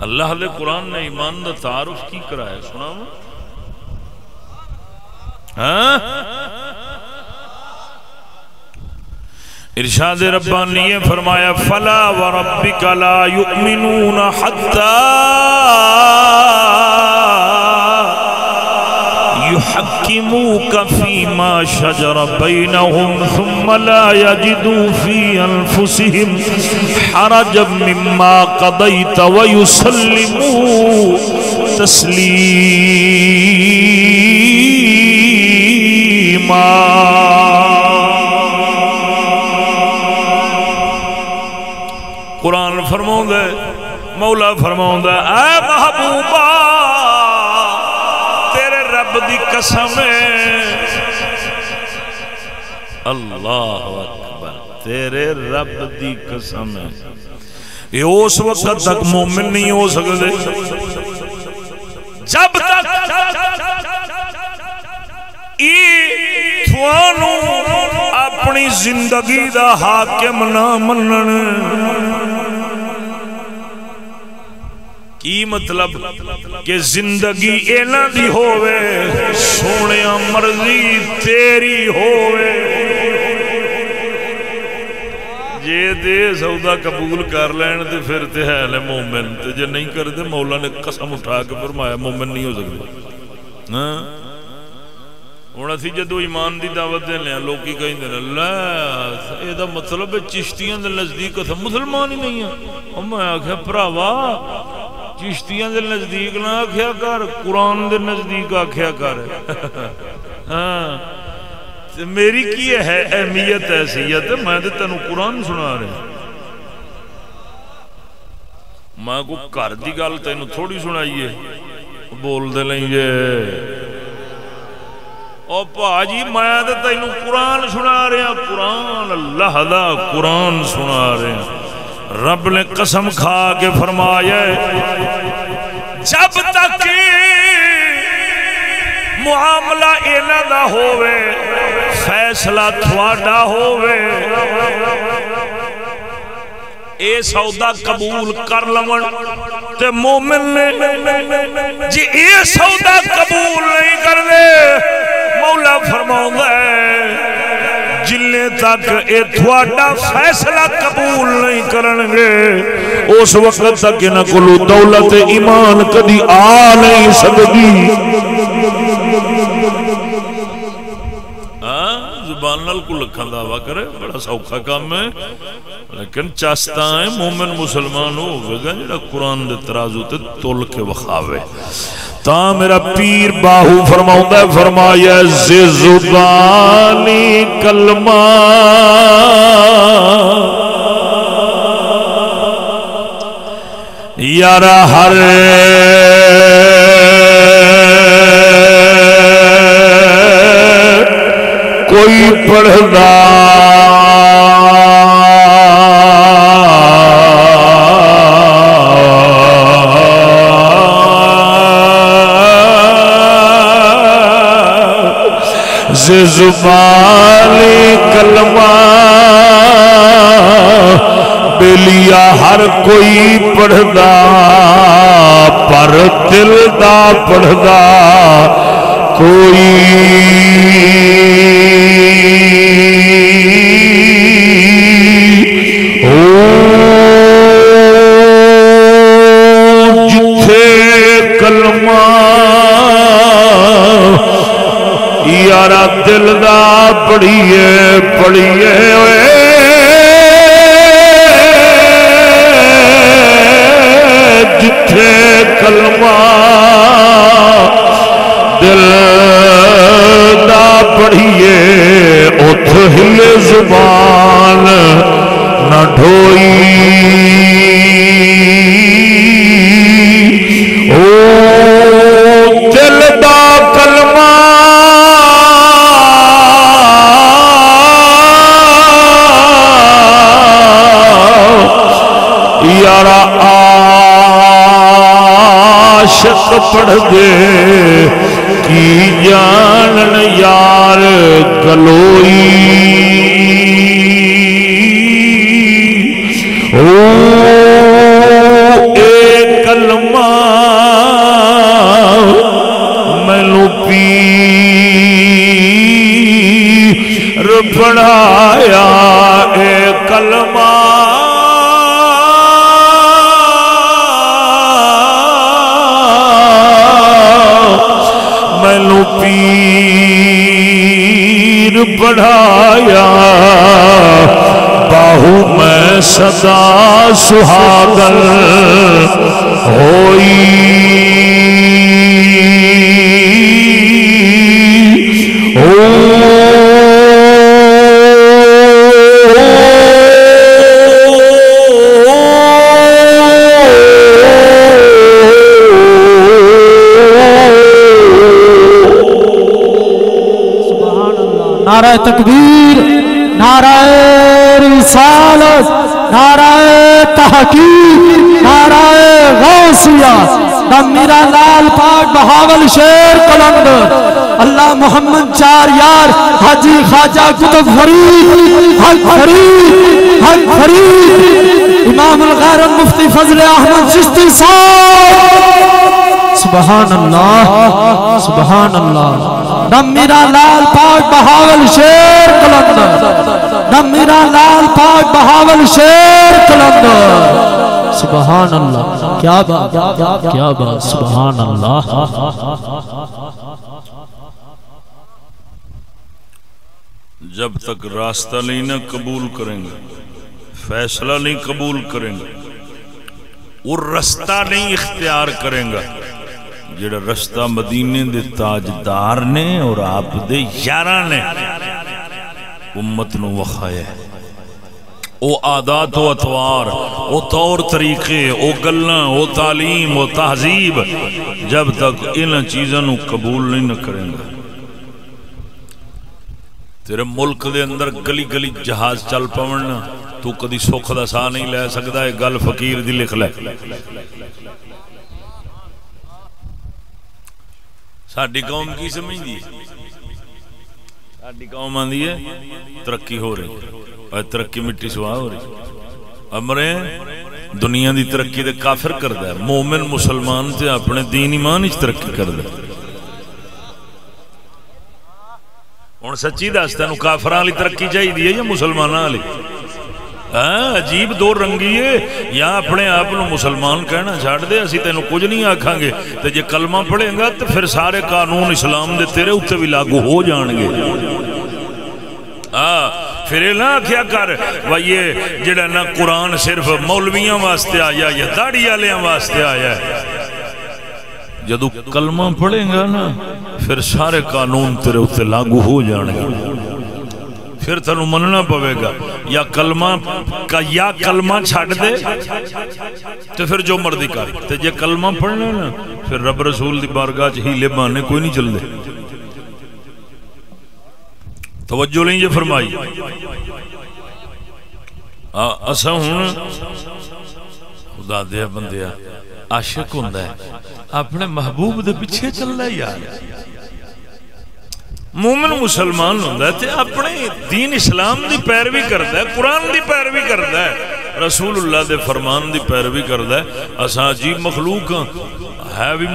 اللہ دے قرآن نے ایمان دا تعارف کی کرایا سنا ہاں ارشاد ربانی نے فرمایا فلا وربک لا یؤمنون حتی يحكموك فيما شجر بينهم ثم لا يجدوا في أنفسهم حرجا مما قضيت ويسلموا تسليما قرآن فرماؤں دے مولا فرماؤں دے اے محبوبہ رب دی قسم اللہ اکبر تیرے رب دی قسم یہ اس وقت تک مومن نہیں ہو سکتے جب تک تھوانو اپنی زندگی دا حاکم نہ منن کی مطلب کہ زندگی اینا دی ہووے سونیا مرضی تیری ہووے جے دے سودا قبول کر لین تے پھر تے ہے لے مومن تے جے نہیں کر دے مولا نے قسم اٹھا کے فرمایا مومن نہیں ہو سکتے ہاں ہونا تھی جدو ایمان دی دعوت دے لیں لوگ کی کہیں دے اللہ اے دا مطلب ہے چشتیاں دے نزدیک تھا مسلمان ہی نہیں ہیں اور میں آکھیا پراوا چشتیاں دے نزدیک نہ آکھیا کر قرآن دے نزدیک آکھیا کر ہاں میری کی ہے اہمیت حیثیت میں تے تینوں قرآن سنا رہا میں کو کر دی گل تینوں تھوڑی سنائیے بول دے لیں گے او پاجی میں تے تینوں قرآن سنا رہا قرآن اللہ دا قرآن سنا رہا رب نے قسم کھا کے فرمایا جب تک معاملہ اینا دا ہووے فیصلہ تھوڑا ہووے اے سودا قبول کر لون تے مومن نے جی اے سودا قبول نہیں کر لے مولا فرماؤں گا جلنے تک اے تھوڑا فیصلہ قبول نہیں کرنگے اس وقت تک انہاں کولو دولت ایمان کدی آ نہیں سکتی زبان نال کو لکھاں دعویٰ کرے بڑا سوکھا کام ہے لیکن چاہتا ہے مومن مسلمان ہوگا جڑا قرآن دے ترازو تے تول کے وخاوے تا میرا پیر باہو فرماؤں ہے فرمایا زی زبانی کلمہ یارا ہر کوئی پڑھدا زبانی کلمہ بلیا ہر کوئی پڑھدا پر دل دا پڑھدا کوئی جتھے کلمہ یارا دل دا پڑھیے پڑھیے جتھے کلمہ دل دا پڑھیے اتھ ہلے زبان نہ ڈھوئی او دل دا کلمہ یارا عاشق پڑھ دے کی جانن یار گلوئی او اے کلمہ بڑھایا باہو میں صدا سہاگل ہوئی نعرہ تکبیر، نعرہ رسالت، نعرہ تحقیق، نعرہ غوثیہ، دم میرا لال پاک بہاول شیر قلندر، اللہ محمد چار یار، حاجی خواجہ قطب فرید، حق فرید، حق فرید، امام الغیرت مفتی فضل احمد چشتی صاحب، سبحان اللہ، سبحان اللہ، دم میرا لال پاک بہاول شیر قلندر، دم میرا لال پاک بہاول شیر قلندر، سبحان اللہ، کیا بات، کیا بات، سبحان اللہ۔ جب تک راستہ نہیں نہ قبول کریں گے، فیصلہ نہیں قبول کریں گے، اور رستہ نہیں اختیار کریں گا جڑا رستہ مدینے دے تاجدار نے اور آپ دے یاراں نے امت نو وخایا ہے۔ او عادات و اطوار، او طور طریقے، او گلاں، او تعلیم، او تہذیب، جب تک ان چیزاں نو قبول نہیں نہ کریں گا، تیرے ملک دے اندر گلی گلی جہاز چل پونا، تو کدی سکھ دا ساہ نہیں لے سکدا۔ ہے گل فقیر دی لکھ لے۔ ساڈی قوم کی سمجھ دی ہے؟ ساڈی قوم آندی ہے ترقی ہو رہی، اور ترقی مٹی سوا ہو رہی۔ امرے دنیا دی ترقی دے کافر کردا ہے، مومن مسلمان تے اپنے دین ایمان وچ ترقی کردا ہے۔ ہن سچی دس تینوں کافراں والی ترقی چاہیے یا مسلماناں والی؟ عجیب دو رنگی ہے، یا اپنے آپ نو مسلمان کہنا چھاڑ دے، اسی تینوں کچھ نہیں آکھاں گے، تے جے کلمہ پڑھیں گا تو پھر سارے قانون اسلام دے تیرے اتنے بھی لاگو ہو جان گے۔ پھر نہ کیا کر وہ یہ جڑا نہ قرآن صرف مولویاں واسطے آیا یا داڑھی والیاں واسطے آیا ہے، جدو کلمہ پڑھیں گا نا پھر سارے قانون تیرے اتنے لاگو ہو جان گے۔ پھر تنوں مننا پوے گا یا کلمہ چھاڑ دے تو پھر جو مرضی کر، تے جے کلمہ پڑھنا نا پھر رب رسول دی بارگاہ چ ہیلے بہانے کوئی نہیں چل دے۔ توجہ نہیں یہ فرمائی۔ اساں ہن خدا دیا بندیا عاشق ہوندا ہے اپنے محبوب دے پیچھے چلدا ہے یار۔ مومن مسلمان ہوندا ہے تے اپنے دین اسلام دی پیروی کردا ہے، قرآن دی پیروی کردا ہے، رسول اللہ دے فرمان دی پیروی کردا ہے۔ اساں عجیب مخلوق ہے بھی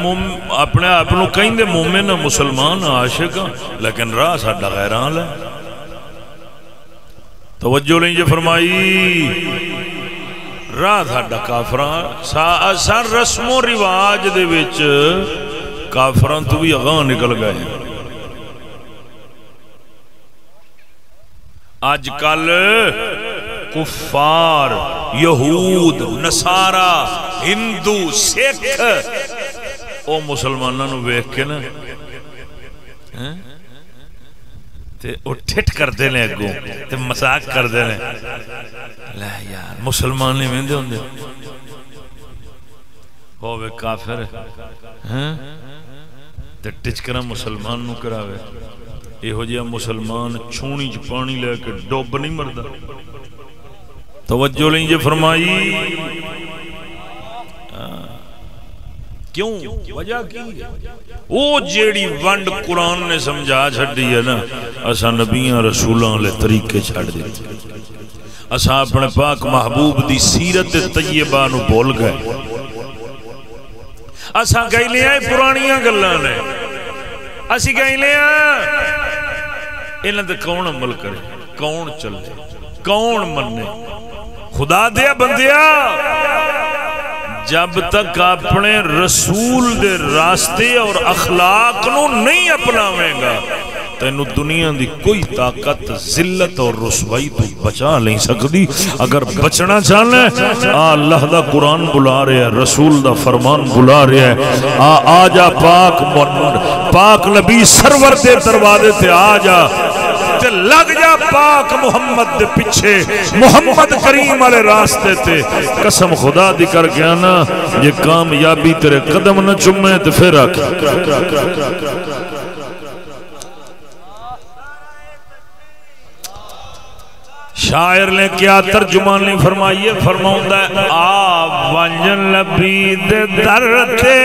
اپنے آپ نو کہندے مومن مسلمان عاشق، لیکن راہ ساڈا غیران ہے۔ توجہ نہیں جے فرمائی، راہ ساڈا کافراں، اساں رسم و رواج دے وچ کافراں تو بھی اگاں نکل گئے ہیں۔ آج کل کفار، یہود، نصارا، ہندو، سکھ او مسلمانوں نو ویکھ کے نا تے او ٹھٹ کردے نے، اگوں تے مذاق کردے نے، لے یار مسلمان نہیں ویندے ہوندے، ہوے کافر ہیں تے ٹچکرا مسلمان نو کراوے۔ یہو جہاں مسلمان چھونی چ پانی لے کے ڈوب نہیں مردا۔ توجہ نہیں جے فرمائی، کیوں؟ وجہ کی وہ جیڑی ونڈ قرآن نے سمجھا چھڈی ہے نا، اساں نبیاں رسولاں لے طریقے چھڈ دیتے، اساں اپنے پاک محبوب دی سیرت طیبہ نو بھول گئے، اساں کہہ لیا پرانیاں گلاں نے، اسی کہہ لیا انہاں تے کون عمل کرے، کون چلے، کون مننے؟ خدا دیا بندیا، جب تک اپنے رسول دے راستے اور اخلاق نو نہیں اپناویں گا، تینو دنیا دی کوئی طاقت ذلت اور رسوائی تو بچا نہیں سکتی. اگر بچنا چاہنا ہے اللہ دا قرآن بلا رہا ہے, رسول دا فرمان بلا رہا ہے. آ جا پاک نبی سرور دے دروازے تے آ جا تے لگ جا پاک محمد دے پیچھے, محمد کریم والے راستے تے. قسم خدا دی کر کے نا یہ کامیابی تیرے قدم نہ چومے تے پھر آ شاعر نے کیا ترجمانی فرمائی ہے, فرماؤں ہے آ ونجن نبی دے در تے,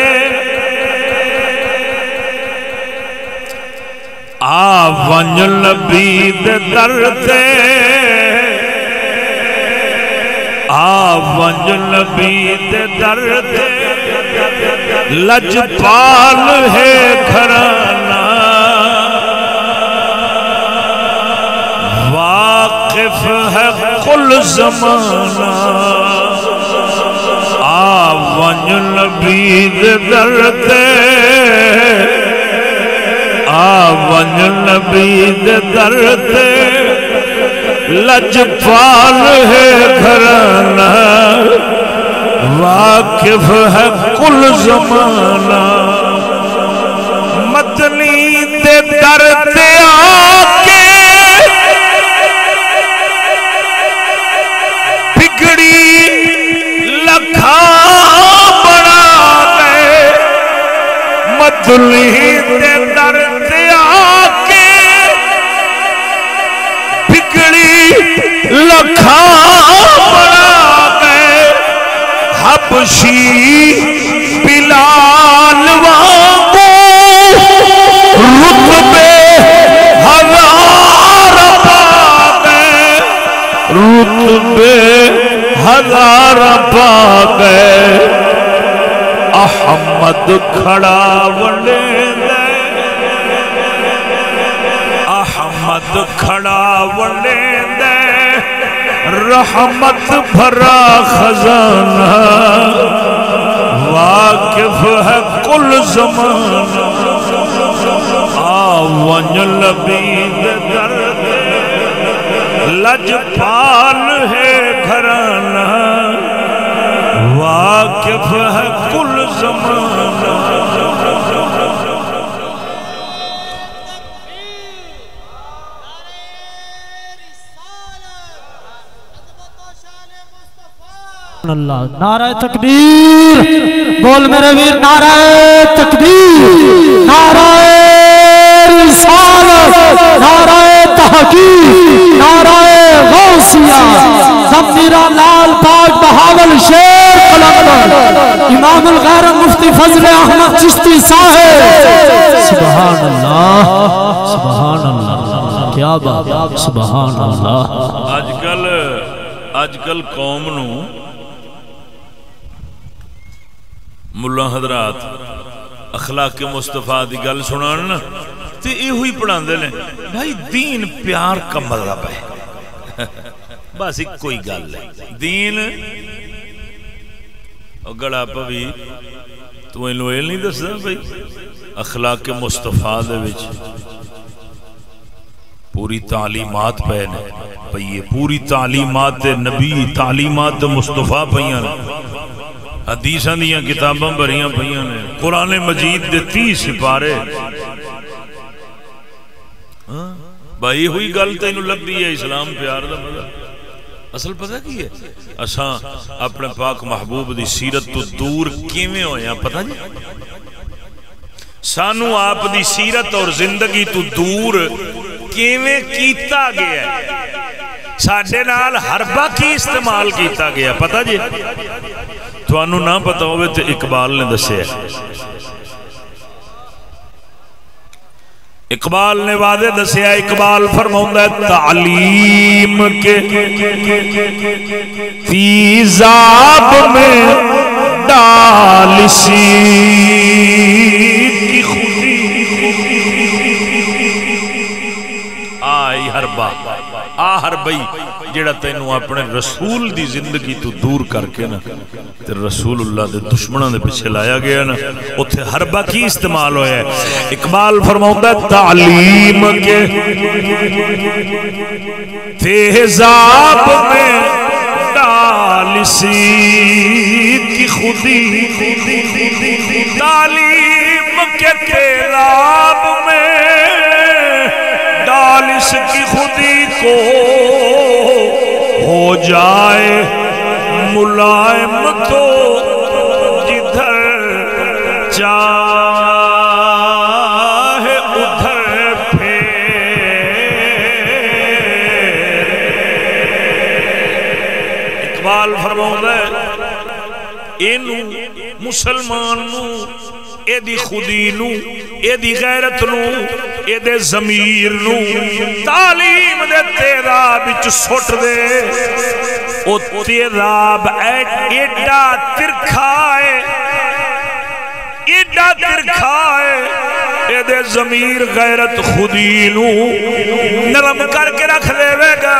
آ ونجن نبی دے در تے, آ ونجن نبی دے در تے, لجپال ہے گھرانا واقف ہے کل زمانہ. آ ونجن نبی دے در تے, آ ونجن نبی دے در تے, لجپال ہے گھرانا واقف ہے کل زمانہ. مدنی دے در تے آ کے بگڑی لکھا بڑا گئے. مدنی دے در تے آ کے بگڑی لکھا بڑا گئے. حبشی بلال وانگو رتبے ہزار پا گئے, رتبے ہزار پا گئے. احمد کھڑا ونڈے دے, احمد کھڑا ونڈے دے, رحمت بھرا خزانہ واقف ہے کل زمانہ. آ ونجن نبی دے در تے, لجپال ہے گھرانا واقف ہے کل زمانہ. اللہ نعرہ تکبیر بول میرے ویر, نعرہ تکبیر, نعرہ رسالت, نعرہ تحقیق, نعرہ غوثیہ. ضمیرہ لال پاک بہاول شیر قلندر امام الغیر مفتی فضل احمد چشتی صاحب. سبحان اللہ, سبحان اللہ, کیا بات, سبحان اللہ. آج کل قوم نو ملا حضرات اخلاق مصطفیٰ دی گل سنانا تے یہ ہوئی پڑھا دے لیں بھائی دین پیار کا مذہب ہے. بس ایک کوئی گل ہے دین گڑا پوی تو انہوں یہ نہیں دس دا بھائی اخلاق مصطفیٰ دے وچ پوری تعلیمات پہنے پہیے, پوری تعلیمات نبی, تعلیمات مصطفیٰ پہیاں, حدیثاں دیاں کتاباں بھریاں پہیاں نے, قرآن مجید دے 30 سپارے. بھائی ہوئی گل تینوں لبھی ہے اسلام پیار دا مطلب. اصل پتہ کی ہے اساں اپنے پاک محبوب دی سیرت تو دور کیویں ہویا پتہ جی. سانو آپ دی سیرت اور زندگی تو دور کیویں کیتا گیا ہے, ساڈے نال حربہ کی استعمال کیتا گیا پتہ جی. تھانوں نہ پتہ ہوئے تے اقبال نے دسے ہے, اقبال نے واضح دسیا. اقبال فرماؤں ہے تعلیم کے تیزاب میں ڈال سی کی خوشی آئی حربہ, آ حربئی جیڑا تینوں اپنے رسول دی زندگی تو دور کر کے نا تے رسول اللہ دے دشمنوں دے پیچھے لایا گیا نا، اتھے حربہ کی استعمال ہویا ہے۔ اقبال فرماؤندا ہے تعلیم کے تیزاب میں ڈال سی کی خودی، تعلیم کے تیزاب میں ڈال اس کی خودی کو، ہو جائے ملائم تو جدھر چاہے ادھر پھیر۔ اقبال فرماؤندا ہے اینو مسلمان نو اے دی خودی نو، اے دی غیرت نو، اے دے ضمیر نو تعلیم دے تیراب وچ سٹ دے۔ او تیراب ایڈا ترکھا ہے، ایڈا ترکھا ہے، اے دے ضمیر غیرت خودی نو نرم کر کے رکھ دے گا۔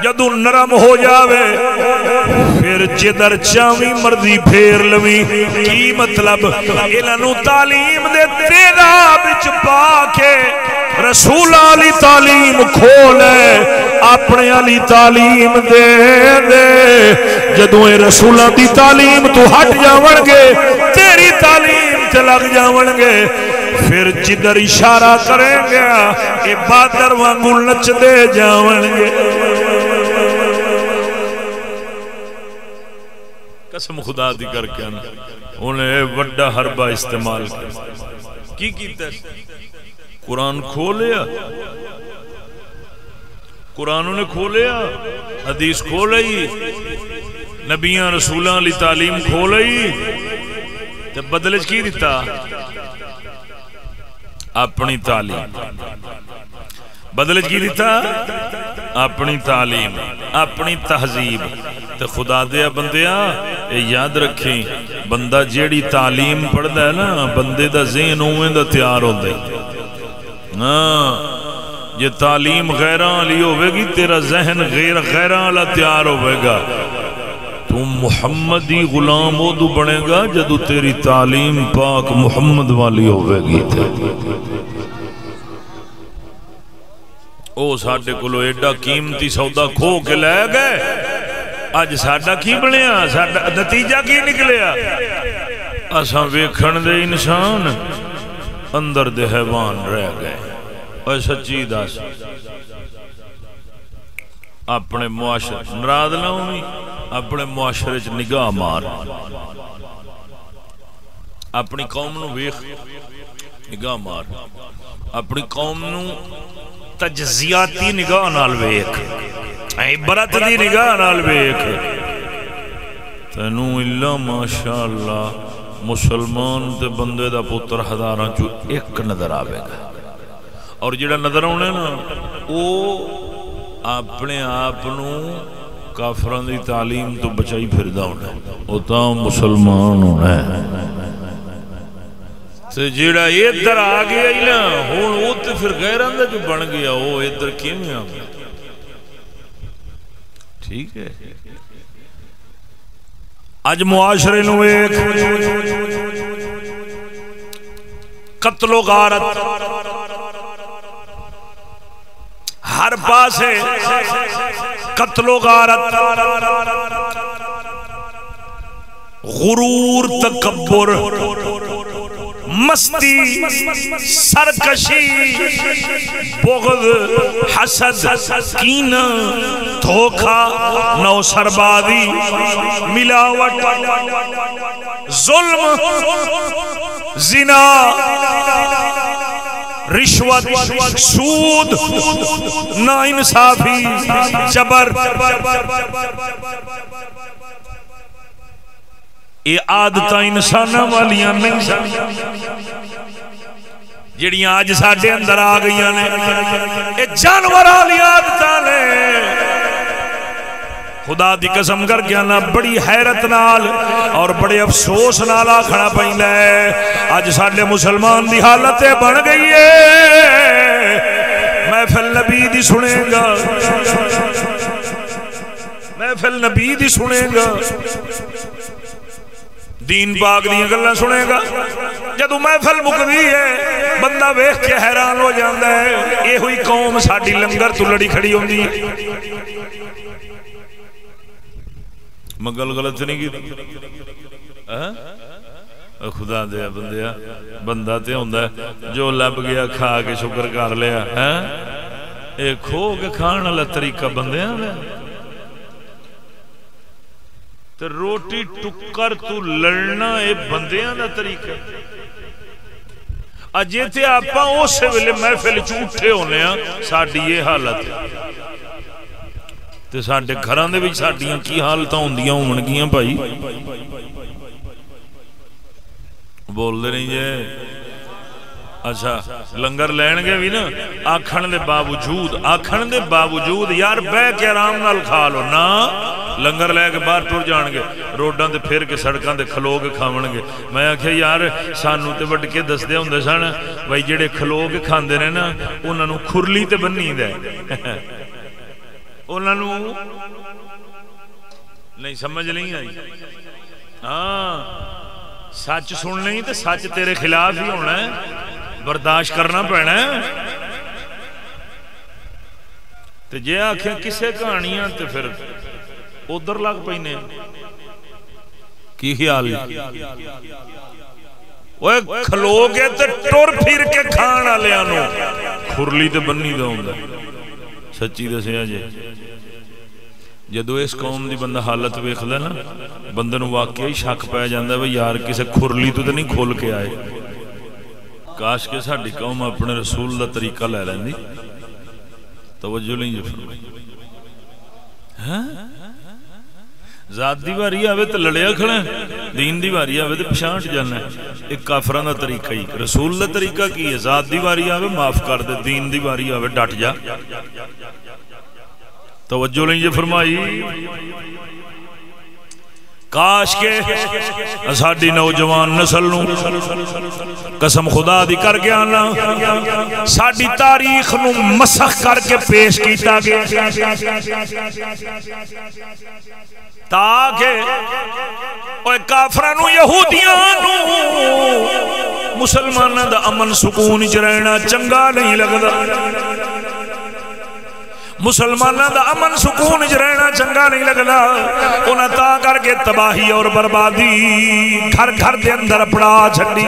جدو نرم ہو جاوے پھر جدر چاویں مرضی پھیر لویں۔ کی مطلب؟ انہوں تعلیم دے تیراب وچ پا کے رسول علی تعلیم کھولے، اپنے علی تعلیم دے دے۔ جدو اے رسول دی تعلیم تو ہٹ جاون گے، تیری تعلیم تے لگ جاون گے، پھر جدر اشارہ کریں گے اے بادر وانگو نچ دے جاون گے۔ قسم خدا دی کر کے انہیں وڈا حربہ استعمال کیا۔ کی کیتا ہے؟ قرآن کھولیا، قرآن نے کھولیا، حدیث کھولی، نبیاں رسولاں علی تعلیم کھولی، تے بدلے کی دیتا؟ اپنی تعلیم۔ بدلے کی دیتا؟ اپنی تعلیم، اپنی تہذیب۔ تے خدا دیا بندیا اے یاد رکھیں، بندہ جیڑی تعلیم پڑھدا ہے نا، بندے دا ذہن اوویں دا تیار ہوندا ہے۔ ہاں یہ تعلیم غیراں علی ہوے گی، تیرا ذہن غیراں والا تیار ہوے گا۔ تو محمدی غلام ادو بنے گا جدو تیری تعلیم پاک محمد والی ہوے گی۔ او ساڈے کولو ایڈا قیمتی سودا کھو کے لے گئے، اج ساڈا کی بنیا؟ ساڈا نتیجہ کی نکلیا؟ اساں ویکھن دے انسان، اندر دے حیوان رہ گئے۔ اور سچی دس، اپنے معاشرے ناراض نہ ہوئی، اپنے معاشرے چ نگاہ مار، اپنی قوم نو ویکھ، نگاہ مار، اپنی قوم نو تجزیاتی نگاہ نال ویکھ، عبرت دی نگاہ نال ویکھ، تینوں اللہ ماشاءاللہ مسلمان تے بندے دا پتر ہزاراں چوں ایک نظر آوے گا۔ اور جڑا نظر آنے نا وہ اپنے آپ کافران دی تعلیم تو بچائی پھردا ہونا، وہ تاں مسلمان ہونا ہے۔ تے جڑا ادھر آ گیا ہی نا، ہن وہ تے پھر غیراں دا جو بن گیا، وہ ادھر کیویں آ گیا؟ ٹھیک ہے، اج معاشرے نو ایک قتل و غارت ہر پاسے، قتل و غارت، غرور، تکبر، مستی، سرکشی، بغض، حسد، کینہ، دھوکہ، نوسربازی، ملاوٹ، ظلم، زنا، رشوت، سود، ناانصافی، جبر، یہ عادتاں انساناں والیاں نہیں سن، جڑیاں اج ساڈے اندر آ گئیاں نے، یہ جانور والی عادتاں نے۔ خدا دی قسم کر کے نا بڑی حیرت نال اور بڑے افسوس نال آکھنا پیندا ہے، اج ساڈے مسلمان دی حالت بن گئی ہے، محفل نبی دی سنے گا، محفل نبی دی سنے گا دین پاک دی گلاں سنے گا جدوں محفل مکدی ہے بندہ ویکھ کے حیران ہو جاندا ہے اے ہوئی قوم ساڈی لنگر تو لڑی کھڑی ہوندی ہے مگل غلط نہیں کی خدا دیا بندیا بندہ تے ہوندا ہے جو لب گیا کھا کے شکر کر لیا اے کھو کے کھان والا طریقہ بندیاں دا تے روٹی ٹکر تو لڑنا اے بندیاں دا طریقہ اجے تے آپاں اس ویلے محفل چ اٹھے ہونے ہاں ساڈی یہ حالت تے ساڈے گھراں دے وچ ساڈیاں کی حالتاں ہوندیاں ہون گیاں بھائی بول دے نہیں جے اچھا لنگر لین گے بھی نا آکھن دے باوجود یار بہ کے آرام نال کھا لو نا لنگر لے کے باہر ٹر جان گے روڈاں تے پھر کے سڑکاں تے کھلو کے کھاون گے میں آکھیا یار سانو تے وڈ کے دسدے ہوندے سن بھائی جڑے کھلو کے کھاندے نے نا انہاں نوں کھرلی تے بننی دے انہاں نوں نہیں سمجھ نہیں آئی ہاں سچ سن نہیں تے سچ تیرے خلاف ہی ہونا ہے برداشت کرنا پینا ہے تے جے آکھیں کسے کہانیاں تے پھر ادھر لگ پینے کی خیال اوے کھلو کے تے ٹر پھر کے کھان والیاں نوں کھرلی تے بننی دا ہوندا سچی دسیا جے جدو اس قوم دی بندہ حالت ویکھدا نا بندے نوں واقعی شک پی جاندا ہے یار کسے کھرلی تو نہیں کھول کے آئے کاش کہ ساڈی قوم اپنے رسول دا طریقہ لے لیندی توجہ نہیں جو فرمائی ہاں ذات دی واری آوے تے لڑیا کھڑا دین دی واری آوے تے پچھانٹ جانا ہے ایک کافراں دا طریقہ ہی رسول دا طریقہ کی ہے ذات دی واری آوے معاف کر دے دین دی واری آوے ڈٹ جا توجہ نہیں یہ فرمائی کاش کے ساڈی نوجوان نسل نو قسم خدا دی کر کے آنا ساڈی تاریخ نو مسخ کر کے پیش کیتا گیا تاکہ اوے کافراں نو یہودیاں نو مسلماناں دا امن سکون وچ رہنا چنگا نہیں لگدا مسلمانوں دا امن سکون وچ رہنا چنگا نہیں لگدا انہاں تا کر کے تباہی اور بربادی گھر گھر دے اندر پڑا چھڈی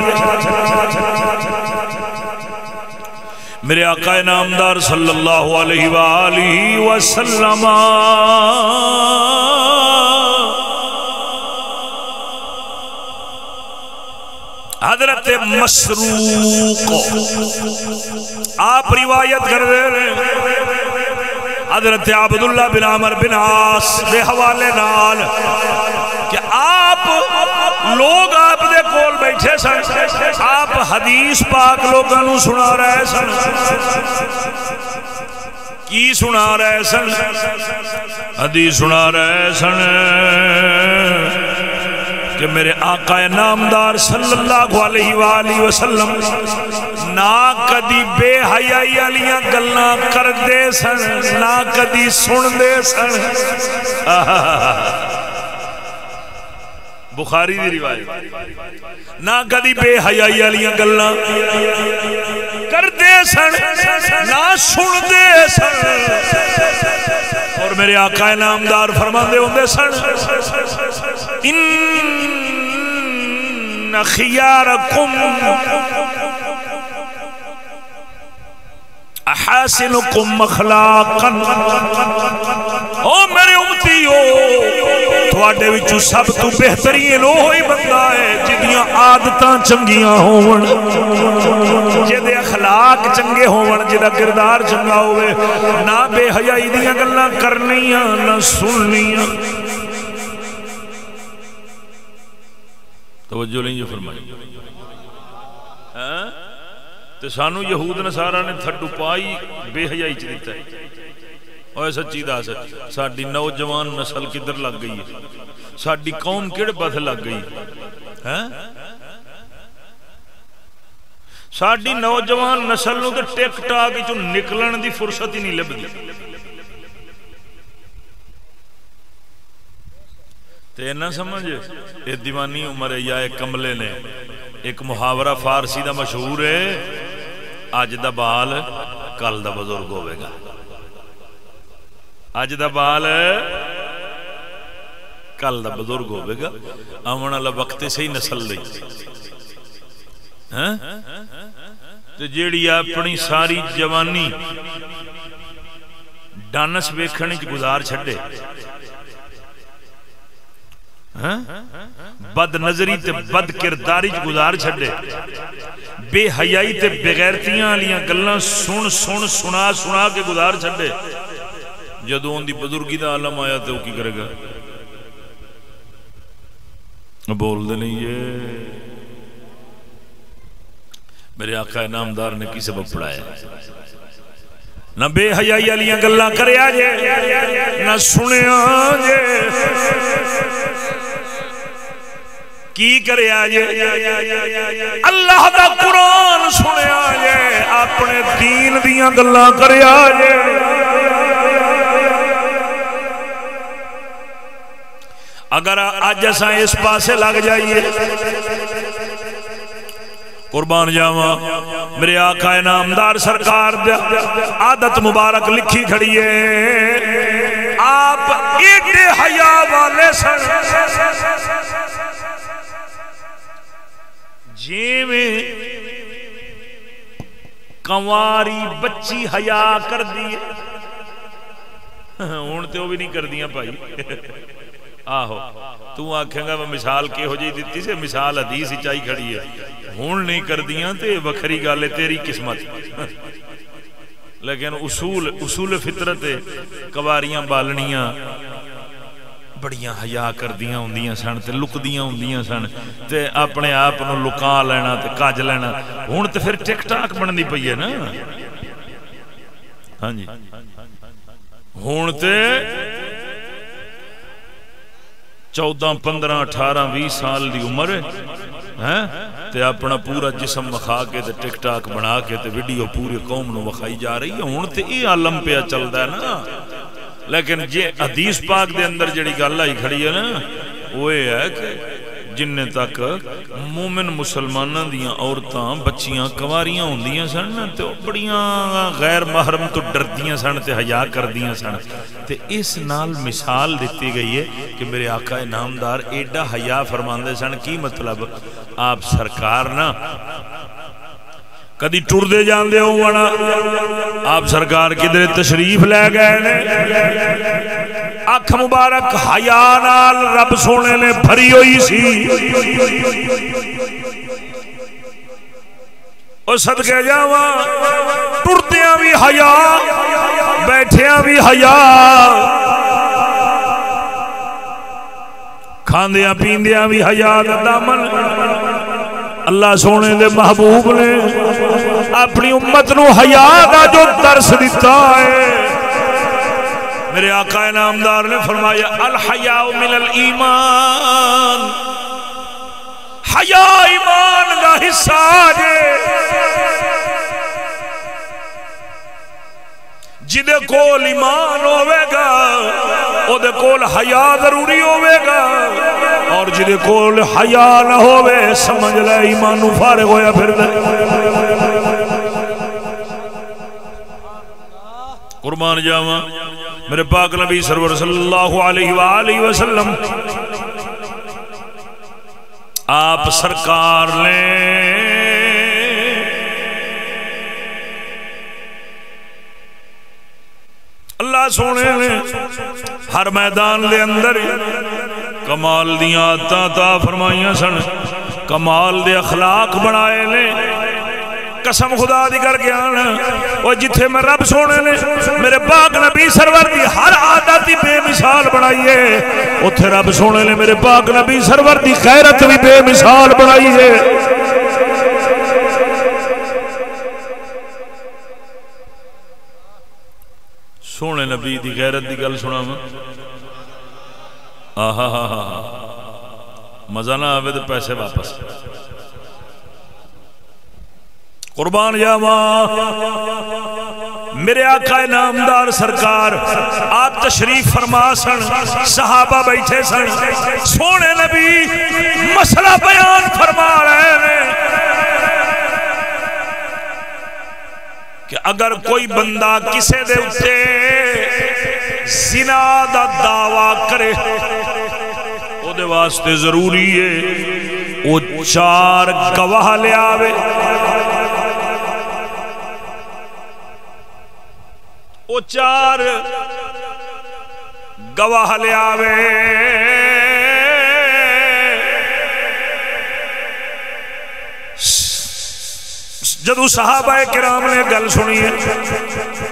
میرے آقا نامدار صلی اللہ علیہ وآلہ وسلم حضرت مسروق آپ روایت کر دے رہے حضرت عبداللہ بن عمر بن عاص دے حوالے نال کہ آپ لوگ آپ دے کول بیٹھے سن آپ حدیث پاک لوگوں نو سنا رہے سن کی سنا رہے سن حدیث سنا رہے سن کہ میرے آقا نامدار صلی اللہ علیہ وآلہ وسلم نہ کدی بے حیائی علیاں گلاں کر دے سن نہ کدی سن دے سن بخاری دی روایت نہ کدی بے حیائی علیاں گلاں کر دے سن نہ سن دے سن اور میرے آقا نامدار فرماندے ہوندے سن ان خیارکم احاسنکم اخلاقا او میرے امتیو تواڈے وچوں سب تو بہترین وہی بندہ ہے جدیاں عادتاں چنگیاں ہون جدے اخلاق چنگے ہون جدا کردار چنگا ہوئے نہ بے حیائی دیاں گلاں کرنیاں نہ سننیاں توجہ نہیں جو فرمائی تے سانو یہود نصارا نے تھڈو پائی بے حیائی چ دیتا ہے اوے سچی دس ساڈی نوجوان نسل کدھر لگ گئی ہے ساڈی قوم کیڑے پاسے لگ گئی ہے ساڈی نوجوان نسل نو تے ٹک ٹاک وچوں نکلن دی فرصت ہی نہیں لبدی تے نہ سمجھ یہ دیوانی عمر ہے یا ایک کملے نے ایک محاورہ فارسی دا مشہور ہے اج دا بال کل دا بزرگ ہوئے گا اج دا بال کل دا بزرگ ہوئے گا آمن والا وقت سے ہی نسل دی تے جیڑی اپنی ساری جوانی ڈانس ویکھنے چ گزار چھڈے بد نظری تے بد کرداری چ گزار چھڈے بے حیائی تے بغیرتیاں والیاں گلاں سن سن سنا سنا کے گزار چھڈے جدوں ان دی بزرگی دا عالم آیا تے وہ کی کرے گا بول دے نہیں یہ میرے آقا انعامدار نے کی سبق پڑھایا نہ بے حیائی والیاں گلاں کریا جے نہ سنیا جے کی کریا جے اللہ دا قرآن سنیا جے اپنے دین دیاں گلاں کریا جے اگر آج ایسا اس پاسے لگ جائیے قربان جاواں میرے آقا انعامدار سرکار عادت مبارک لکھی کھڑی ہے آپ ایڈے حیا والے سن جی میں کنواری بچی حیا کر دی ہوں تو وہ بھی نہیں کر دیا بھائی آہو تو آکھیں گا میں مثال کی ہو جائی دیتی سے مثال حدیث ہی چاہی کھڑی ہے ہون نہیں کر دیاں تے وکھری گالے تیری قسمت لیکن اصول فطرت کواریاں بالنیاں بڑیاں حیا کر دیاں ہوندیاں سن تے لک دیاں ہوندیاں سن تے اپنے آپ نو لکا لینا تے کج لینا ہون تے پھر ٹک ٹاک بن دی پئی ہے نا ہاں جی ہون تے 14 15 18 20 سال دی عمر ہے تے اپنا پورا جسم مخا کے تے ٹک ٹاک بنا کے تے ویڈیو پورے قوم نو وکھائی جا رہی ہے ہن تے یہ عالم پہ چلدا ہے نا لیکن جے حدیث پاک دے اندر جڑی گل آئی کھڑی ہے نا وہ یہ ہے کہ جن تک مومن مسلماناں دیاں عورتاں بچیاں کنواریاں ہوندیاں سن تے بڑیاں غیر محرم تو ڈردیاں سن تے حیا کردیاں سن تے اس نال مثال دیتی گئی ہے کہ میرے آقا انعامدار ایڈا حیا فرماندے سن کی مطلب آپ سرکار نا کدی ٹر دے جان دے ہونا آپ سرکار کدھر تشریف لے گئے اکھ مبارک حیا نال رب سونے نے بھری ہوئی سی اور صدقے جاواں ٹردیاں بھی حیا بیٹھیاں بھی حیا کھاندیاں پیندیاں بھی حیا دا دامن اللہ سونے دے محبوب نے اپنی امت نو حیا دا جو درس دیتا ہے میرے آقا انعامدار نے فرمایا الحیاء من الایمان حیا ایمان کا حصہ ہے جدے کول ایمان ہوئے گا او دے کول حیا ضروری ہوئے گا اور جدے کول حیا نہ ہوئے سمجھ لے ایمانو فارغ ہویا پھر دے قربان جاواں میرے پاک نبی سرور صلی اللہ علیہ وآلہ وسلم آپ سرکار نے اللہ سونے نے ہر میدان دے اندر کمال دیاں عادتاں عطا فرمائیاں سن کمال دے اخلاق بنائے نے قسم خدا دی کر کے آنا اور جتھے میں رب سونے نے میرے پاک نبی سرور دی ہر عادت دی بے مثال بنائیے اتھے رب سونے نے میرے پاک نبی سرور دی غیرت بھی بے مثال بنائیے سونے نبی دی غیرت دی گل سنا میں آہا ہا ہا مزہ نہ آوے تو پیسے واپس قربان جاواں میرے آقا نامدار سرکار آپ تشریف فرما سن، صحابہ بیٹھے سن، سونے نبی مسئلہ بیان فرما رہے ہیں کہ اگر کوئی بندہ کسے دے اتے زنا دا دعویٰ کرے او دے واسطے ضروری ہے او 4 گواہ لے آوے، او 4 گواہ لے آوے۔ جدو صحابہ کرام نے گل سنی ہے،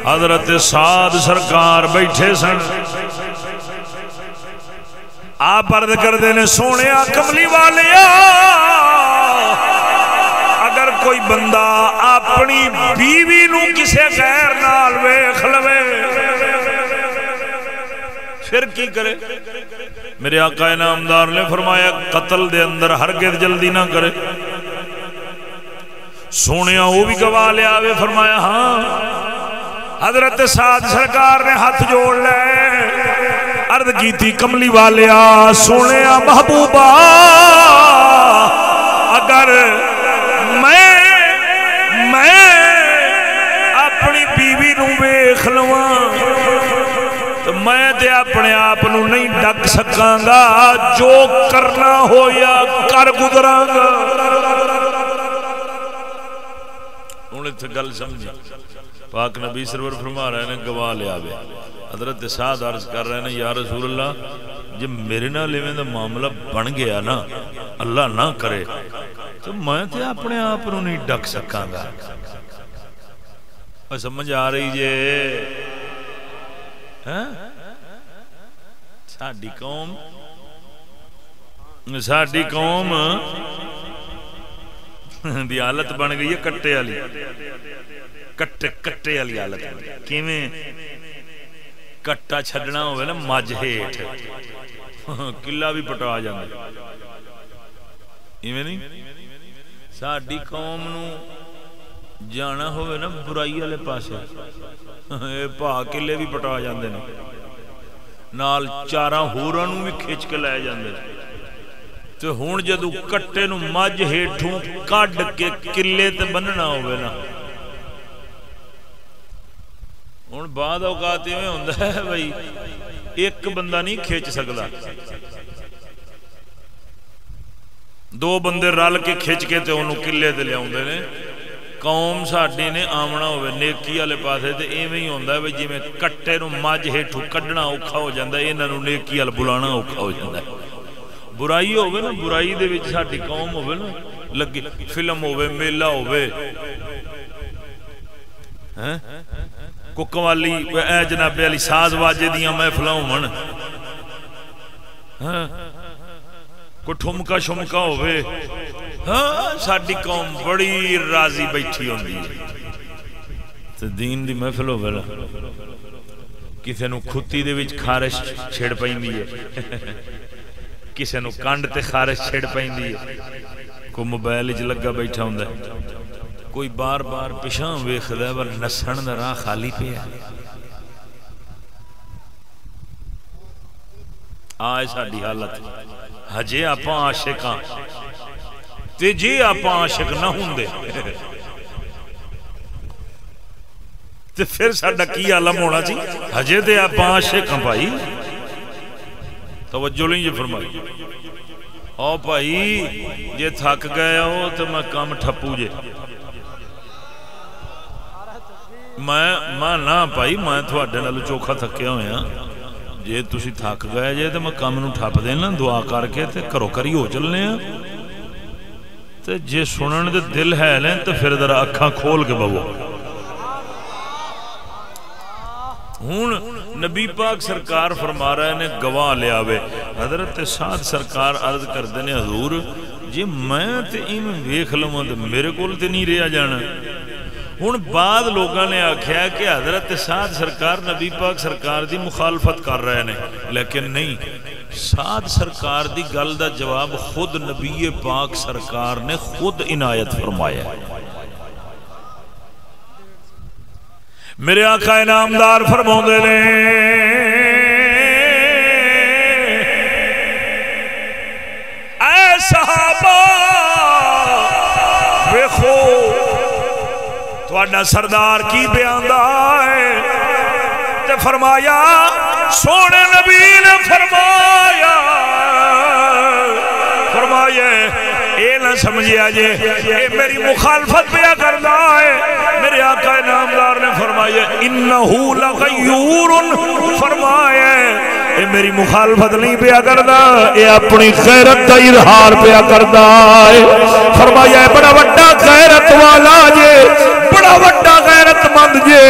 حضرت سعد سرکار بیٹھے سن، آپ عرض کردے نے سونے کملی والیا، اگر کوئی بندہ اپنی بیوی نو کسے غیر نال ویکھ لوے پھر کی کرے؟ میرے آقا نامدار نے فرمایا قتل دے اندر ہرگز جلدی نہ کرے۔ سونیا وہ بھی گواہ لے آوے، فرمایا ہاں۔ حضرت سعد سرکار نے ہاتھ جوڑ لے، عرض کی تھی کملی والیا سونیا محبوبہ، اگر میں اپنی بیوی نو ویکھ لواں تو میں تے اپنے آپ نو نہیں ڈک سکاں گا، جو کرنا ہو یا کر گزراں گا۔ گل سمجھی، پاک نبی سرور فرما رہے ہیں گواہ لے آوے۔ حضرت سعد عرض کر رہے ہیں یا رسول اللہ جب میرے نال ایویں دا معاملہ بن گیا نا، اللہ نہ کرے، تو میں تے اپنے آپ نو نہیں ڈک سکاں گا۔ اور سمجھ آ رہی جے ساڈی قوم دی حالت بن گئی ہے کٹے والی، کٹے والی حالت بن گئی۔ کیویں؟ کٹا چھڈنا ہوئے نا مجھ ہیٹھ، قلعہ بھی پٹا جاندے، ایویں نہیں؟ ساڈی قوم نو جانا ہوئے نا برائی والے پاسے، بھا قلعے بھی پٹا جاندے نے، نال 4 ہوراں نو بھی کھچ کے لے جاندے نے۔ تو ہون جدو کٹے نو مجھ ہیٹھوں کڈ کے قلعے تے بننا ہوئے نا، ہون بعد اوقات میں ہوندا ہے بھائی ایک بندہ نہیں کھچ سکدا، 2 بندے رل کے کھچ کے تے انہوں قلعے تے لے آوندے نے۔ قوم ساڈی نے آمنا ہوئے نیکی والے پاسے تے ایویں ہی ہوندا ہے بھائی جویں کٹے نو مجھ ہیٹھوں کڈنا اوکھا ہو جاندا ہے، انہاں نو نیکی ول بلانا اوکھا ہو جاندا ہے۔ برائی ہوئے نا، برائی دے وچ ساڈی قوم ہوئے نا لگی، فلم ہوئے، میلہ ہوئے، ککوالی اے جناب علی ساز واجے دیاں محفلاں ہون، کوئی ٹھمکا شمکا ہوئے، ہاں ساڈی قوم بڑی راضی بیٹھی ہوندی ہے۔ تے دین دی محفل ہوئے نا، کسے نو کھتی دے وچ خارش چھڑ پیندی ہے، کسے نو کانڈ تے خارش چھڑ پیندی ہے، کوئی موبائل وچ لگا بیٹھا ہوندا ہے، کوئی بار بار پیچھاں ویکھدا ہے پر نسن دا راہ خالی پیا۔ آج ساڈی حالت ہجے آپاں عاشق ہاں تے جے آپاں عاشق نہ ہوندے تے پھر ساڈا کی عالم ہونا سی؟ ہجے تے آپاں عاشق ہاں بھائی، توجہ نہیں یہ فرمائی۔ او بھائی جے تھک گئے ہو تو میں کام ٹھپو جے، میں نہ بھائی میں تھوڑے نال چوکھا تھکیا ہویا، جے تسی تھک گئے جے تو میں کام نو ٹھپ دینا، دعا کر کے تے کرو کری ہو چلنے ہیں۔ تے جے سنن دے دل ہے لیں تو پھر ذرا اکھاں کھول کے بہو۔ ہون نبی پاک سرکار فرما رہے نے گواہ لے آوے۔ حضرت سعد سرکار عرض کر دینے حضور جی میں تے ایویں ویکھ لواں تے میرے کول تے نہیں رہیا جانا۔ ہن بعد لوگاں نے آکھیا کہ حضرت سعد سرکار نبی پاک سرکار دی مخالفت کر رہے نے، لیکن نہیں، سعد سرکار دی گل دا جواب خود نبی پاک سرکار نے خود عنایت فرمایا ہے۔ میرے آقا انعامدار فرماؤندے نے اے صحابہ ویکھو تہاڈا سردار کی بیاندا ہے تے فرمایا سونے نبی نے فرمایا اے نہ سمجھیا جے اے میری مخالفت پیا کردا ہے میرے آقا انعامدار نے فرمایا انہو لغیور فرمایا اے میری مخالفت نہیں پیا کردا اے اپنی غیرت دا اظہار پیا کردا ہے فرمایا اے بڑا وڈا غیرت والا جے بڑا وڈا غیرت مند جے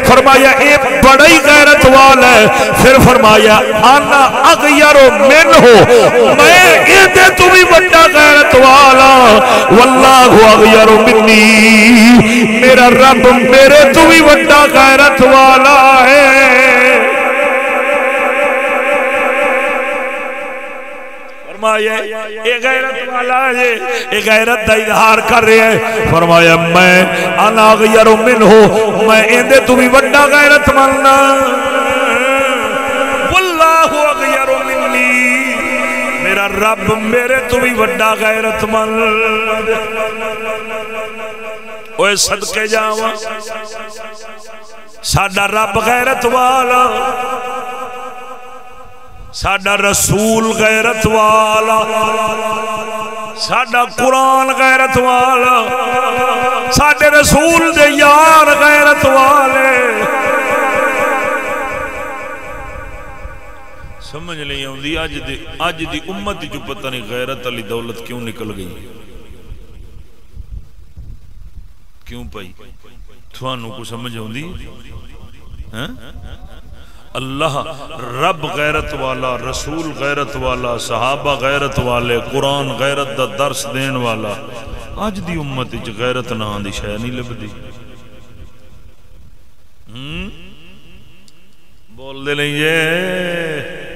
فرمایا اے بڑا ہی غیرت والا ہے پھر فرمایا انا اغیر منہ میں اے تو بھی وڈا غیرت والا واللہ اغیر منی میرا رب میرے تو بھی وڈا غیرت والا ہے فرمایا اے غیرت والا ہے اے غیرت دا اظہار کر رہے ہیں فرمایا میں انا اغیر منہ میں اندے تو بھی وڈا غیرت ماننا واللہ اغیر منی میرا رب میرے تو بھی وڈا غیرت مند اوے صدقے جاواں ساڈا رب غیرت والا ساڈا رسول غیرت والا ساڈا قرآن غیرت والا ساڈے رسول دے یار غیرت والے سمجھ نہیں آؤندی اج دی امت جو پتہ نہیں غیرت علی دولت کیوں نکل گئی کیوں پائی تھانوں کو سمجھ آؤندی اللہ رب غیرت والا رسول غیرت والا صحابہ غیرت والے قرآن غیرت دا درس دین والا اج دی امت وچ غیرت نام دی شے نہیں لبدی بول دے نہیں یہ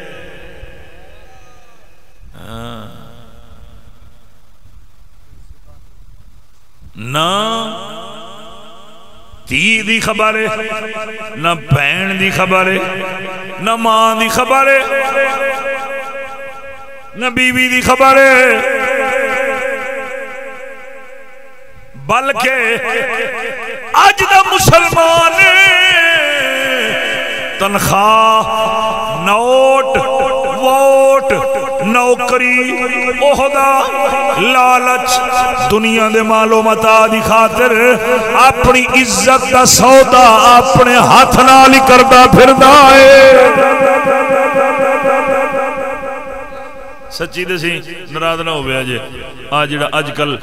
نہ تی دی خبر ہے نہ بہن دی خبر ہے نہ ماں دی خبر ہے نہ بیوی دی خبر ہے بلکہ اج دا مسلمان تنخواہ نوٹ ووٹ نوکری عہدہ لالچ دنیا دے مال و متاع دی خاطر اپنی عزت دا سودا اپنے ہاتھ نال ہی کردا پھردا ہے سچی دسی ناراض نہ ہوئے جے جڑا اج کل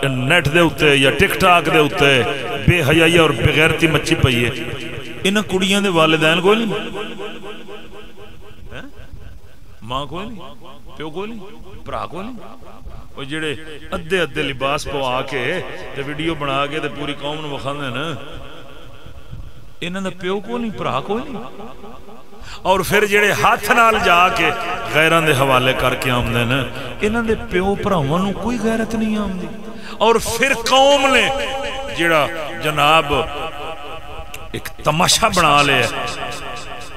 نیٹ دے اوتے یا ٹک ٹاک دے اوتے بے حیائی اور بغیرتی مچی پئی ہے انہاں کڑیاں دے والدین کوئی نہیں ماں کوئی نہیں پیو کوئی نہیں بھرا کوئی نہیں وہ جڑے ادھے ادھے لباس پوا کے تے ویڈیو بنا کے تے پوری قوم نوں وکھاندے نا انہاں دا پیو کوئی نہیں بھرا کوئی نہیں اور پھر جڑے ہاتھ نال جا کے غیراں دے حوالے کر کے آمدے نا انہاں دے پیو بھراواں نوں کوئی غیرت نہیں آمدی اور پھر قوم نے جڑا جناب ایک تماشا بنا لیا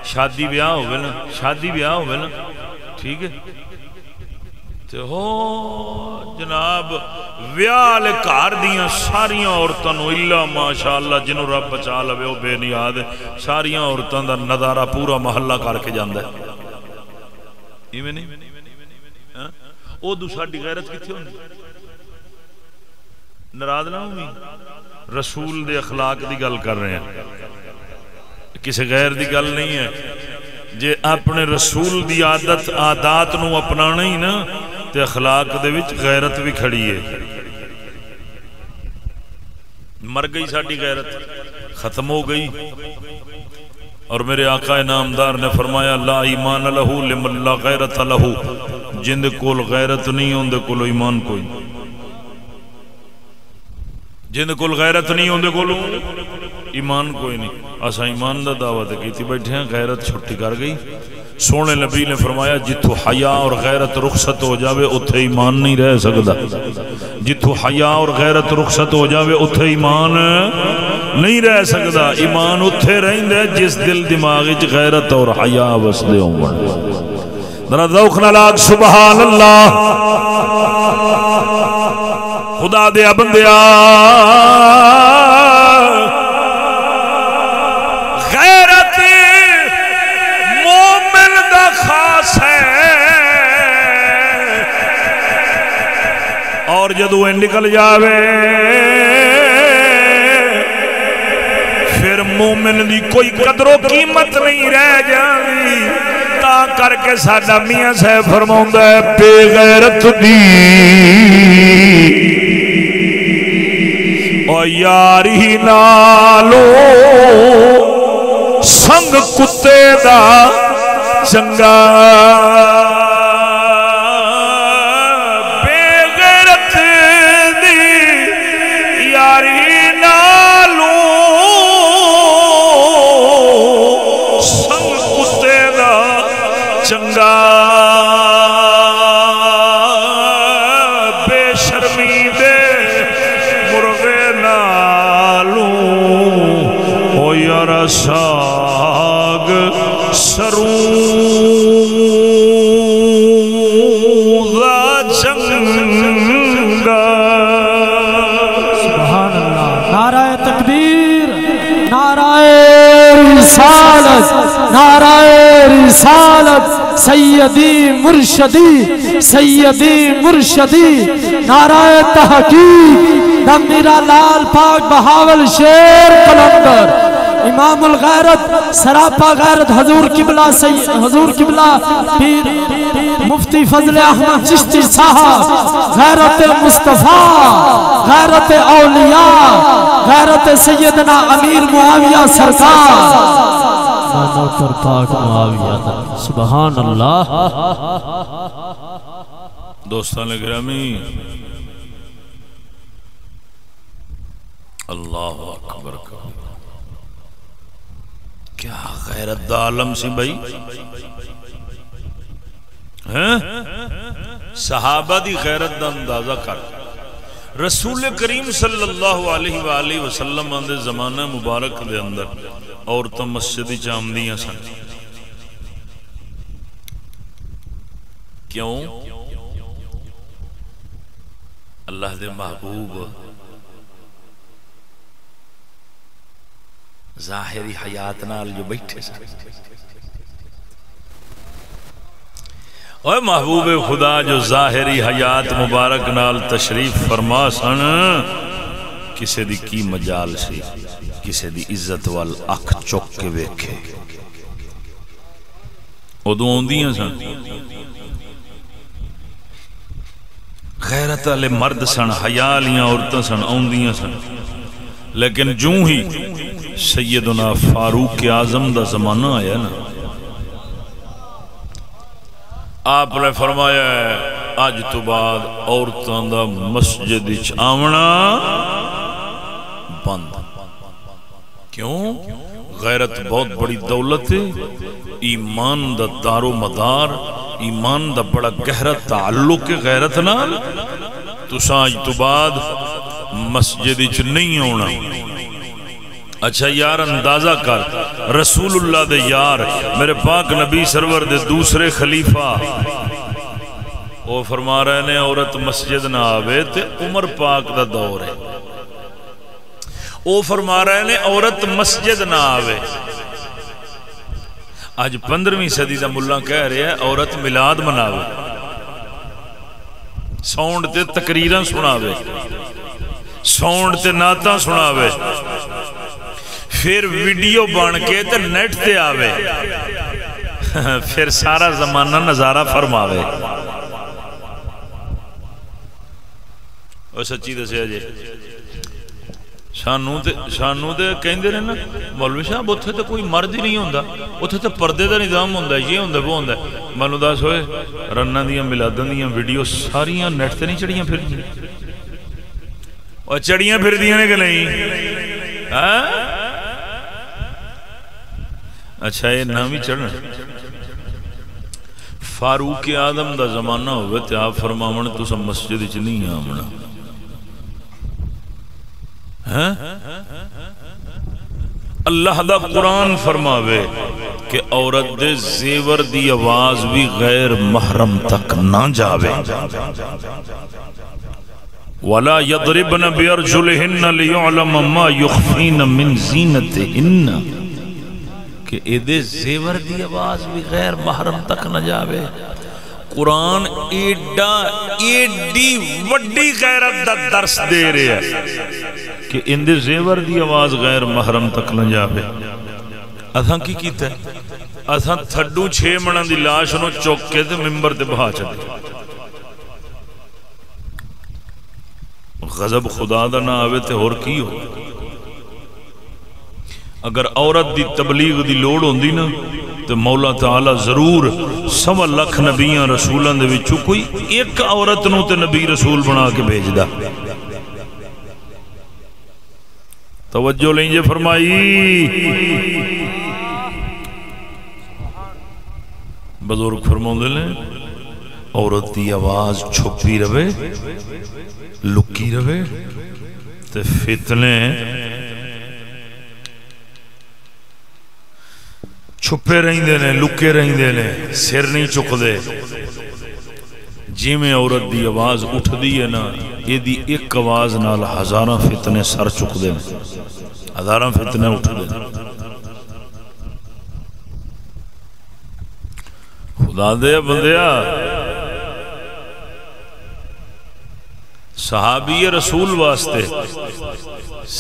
شادی بیاہ ہوئے نا ٹھیک ہے تو ہو جناب ویال کار دیاں ساریاں عورتاں نو اللہ ماشاءاللہ جنہوں رب بچا لوے وہ بے نیاد ساریاں عورتاں دا نظارہ پورا محلہ کر کے جاندہ ہے ایویں نہیں او دوسری غیرت کتھے ہوندی ناراض نہ ہوئی رسول دے اخلاق دی گل کر رہے ہیں کسی غیر دی گل نہیں ہے جے اپنے رسول دی عادات نو اپنانا ہی نا تے اخلاق دے وچ غیرت بھی کھڑی ہے مر گئی ساڈی غیرت ختم ہو گئی اور میرے آقا انعامدار نے فرمایا لا ایمان لہو لمن لا غیرت لہو جن دے کول غیرت نہیں ہون دے کول ایمان کوئی جن دے کول غیرت نہیں ہون دے کول ایمان کوئی نہیں اسا ایمان دا دعوت کیتی بیٹھے ہیں غیرت چھٹی کر گئی سونے نبی نے فرمایا جتھو حیا اور غیرت رخصت ہو جاوے اتھے ایمان نہیں رہ سکتا جتھو حیا اور غیرت رخصت ہو جاوے اتھے ایمان نہیں رہ سکتا. ایمان اتھے رہندے جس دل دماغ وچ غیرت اور حیا وسدے ہون. ذرا ذوق نال آکھ سبحان اللہ. خدا دے بندیا غیرت مومن دا خاص ہے. اور جدو نکل جاوے پھر مومن دی کوئی قدر و قیمت نہیں رہ جاندی. تا کر کے ساڈا میاں صاحب فرماوندا ہے بے غیرت دی او یاری نالو سنگ کتے دا چنگا. چنگا بے شرمی دے مرغے نالوں او یار ساگ سروں دا چنگا. سبحان اللہ. نعرہ تکبیر، نعرہ رسالت، نعرہ رسالت. سیدی مرشدی، سیدی مرشدی. نعرہ تحقیق. میرا لال پاک بہاول شیر قلندر امام الغیرت سراپا غیرت حضور قبلہ حضور قبلہ پیر مفتی فضل احمد چشتی صاحب. غیرت مصطفیٰ، غیرت اولیاء، غیرت سیدنا امیر معاویہ سرکار. نوکر پاک معاویہ. سبحان اللہ. دوستان گرامی اللہ اکبر. کیا غیرت دا عالم سی بھائی. صحابہ دی غیرت دا اندازہ کر. رسول کریم صلی اللہ علیہ وآلہ وسلم دے زمانہ مبارک دے اندر عورتاں مسجدی چامدیاں سن. کیوں؟ اللہ دے محبوب ظاہری حیات نال جو بیٹھے سن. اوہ محبوب خدا جو ظاہری حیات مبارک نال تشریف فرما سن کسے دی کی مجال سی کسے دی عزت وال اکھ چک کے ویکھے. ادو آندیاں سن غیرت والے مرد سن حیا والیاں عورتاں سن آندیاں سن. لیکن جوں ہی سیدنا فاروق اعظم دا زمانہ آیا نا آپ نے فرمایا ہے آج تو بعد عورتاں دا مسجد وچ آونا بند. کیوں؟ غیرت بہت بڑی دولت ہے. ایمان دا دار و مدار، ایمان دا بڑا گہرا تعلق ہے غیرت نال. تو آج تو بعد مسجد وچ نہیں آونا. اچھا یار اندازہ کر رسول اللہ دے یار میرے پاک نبی سرور دے دوسرے خلیفہ وہ فرما رہے نے عورت مسجد نہ آوے تے عمر پاک دا دور ہے. وہ فرما رہے نے عورت مسجد نہ آوے. آج 15ویں صدی دا ملہ کہہ رہے ہیں عورت میلاد مناوے، ساؤنڈ تے تقریراں سناوے، ساؤنڈ تے نعتاں سناوے، پھر ویڈیو بن کے تے نیٹ تے آوے، پھر سارا زمانہ نظارہ فرماوے. اور سچی دسیا جی سانو تے کہندے نے نا مولوی صاحب اتھے تے کوئی مرد ہی نہیں ہوندا، اتھے تے پردے دا نظام ہوندا، یہ ہوندا وہ ہوندا. مانو دس ہوئے رناں دیاں میلاداں دیاں ویڈیو ساریاں نیٹ تے نہیں چڑھیاں پھردیاں؟ اور چڑھیاں پھردیاں نے کہ نہیں؟ اچھا یہ نام ہی چڑھنا. فاروق اعظم دا زمانہ ہوئے تے آپ فرماون تساں مسجد وچ نہیں آمنا. اللہ دا قرآن فرماوے کہ عورت دے زیور دی آواز بھی غیر محرم تک نہ جاوے وَلَا يَضْرِبْنَ بِأَرْجُلِهِنَّ لِيُعْلَمَ مَا يُخْفِينَ مِنْ زِينَتِهِنَّ کہ ایدے زیور دی آواز بھی غیر محرم تک نہ جاوے. قرآن ایڈی وڈی غیرت دا درس دے رہے ہیں کہ اندے زیور دی آواز غیر محرم تک نہ جاوے. اساں کی کیتا ہے؟ اساں تھڈو 6 منہ دی لاش نو چوک کے تے ممبر تے بہا چلے. غضب خدا دا نہ آوے تے اور کی ہو. اگر عورت دی تبلیغ دی لوڑ ہوندی نا تو مولا تعالی ضرور 100 لاکھ نبیاں رسولاں دے وچوں کوئی ایک عورت نو تے نبی رسول بنا کے بھیجدا. توجہ لیں جے فرمائی. بزرگ فرماؤندے نے عورت دی آواز چھپی رہے لکی رہے تے فتنے چھپے رہندے نے لکے رہندے نے سر نہیں چک دے. جی میں عورت دی آواز اٹھ دی ہے نا یہ دی ایک آواز نال ہزاراں فتنے سر چک دے ہزاراں فتنے اٹھ دے. خدا دے بندیا صحابی رسول واسطے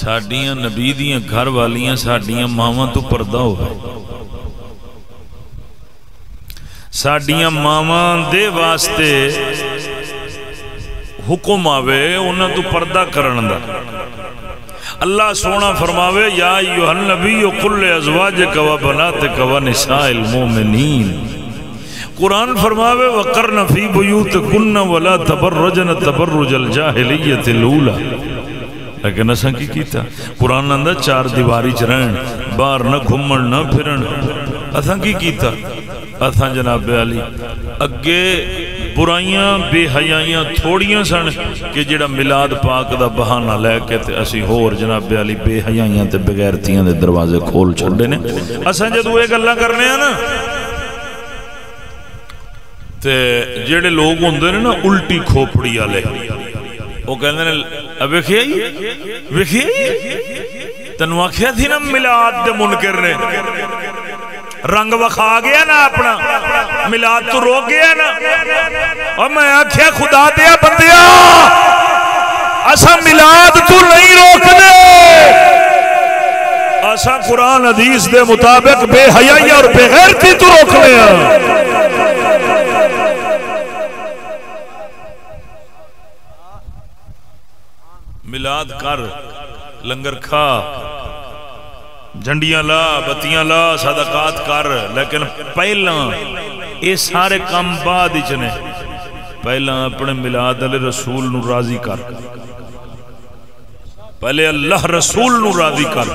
ساڈیاں نبی دیاں گھر والیاں ساڈیاں ماواں تو پردہ ہوئے. ساڈیاں ماواں دے واسطے حکم آوے انہاں تو پردہ کرن دا. اللہ سونا فرماوے یا ایھا النبی قل لازواجک و بناتک و نساء المؤمنین. قرآن فرماوے وقرن فی بیوتکن ولا تبرجن تبرج الجاہلیت الاولی. لیکن اساں کی کیتا قرآن اندر 4 دیواری چ رہن باہر نہ گھومن نہ پھرن. اساں کی کیتا اساں جناب علی اگے برائیاں بے حیائیاں تھوڑیاں سن کہ جڑا میلاد پاک دا بہانہ لے کے تے اسی ہور جناب علی بے حیائیاں تے بغیرتیاں دے دروازے کھول چھڈے نے. اساں جدوں یہ گلاں کرنے ہیں نا تے جڑے لوگ ہوندے نے نا الٹی کھوپڑی والے وہ کہندے نے ویکھیا تینوں آکھیا تھی نا میلاد دے منکر نے رنگ وکھا گیا نا اپنا میلاد تو روک گیا نا. اور میں آکھیا خدا دیا بندیا اساں میلاد تو نہیں روک دے اساں قرآن حدیث دے مطابق بے حیائی اور بے غیرتی تو روکنے ہیں. میلاد کر لنگر کھا جھنڈیاں لا بتیاں لا صدقات کر لیکن پہلا یہ سارے کام بعد چنے. پہلا اپنے میلاد علی رسول نو راضی کر. پہلے اللہ رسول نو راضی کر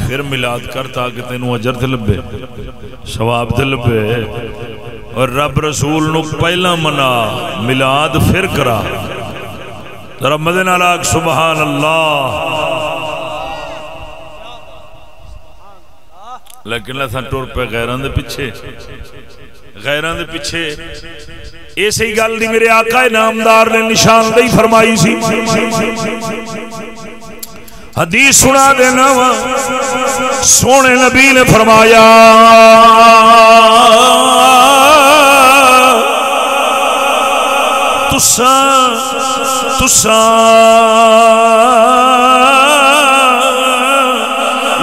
پھر میلاد کر تاکہ تینوں اجر تے لبے ثواب تے لبے. اور رب رسول نو پہلا منا میلاد پھر کرا. ذرا مدن علاق سبحان اللہ. لیکن ایسا ٹور پہ غیران دے پیچھے غیران دے پیچھے ایسے ہی گل دی میرے آقا نامدار نے نشاندہی فرمائی سی. حدیث سنا دینا سونے نبی نے فرمایا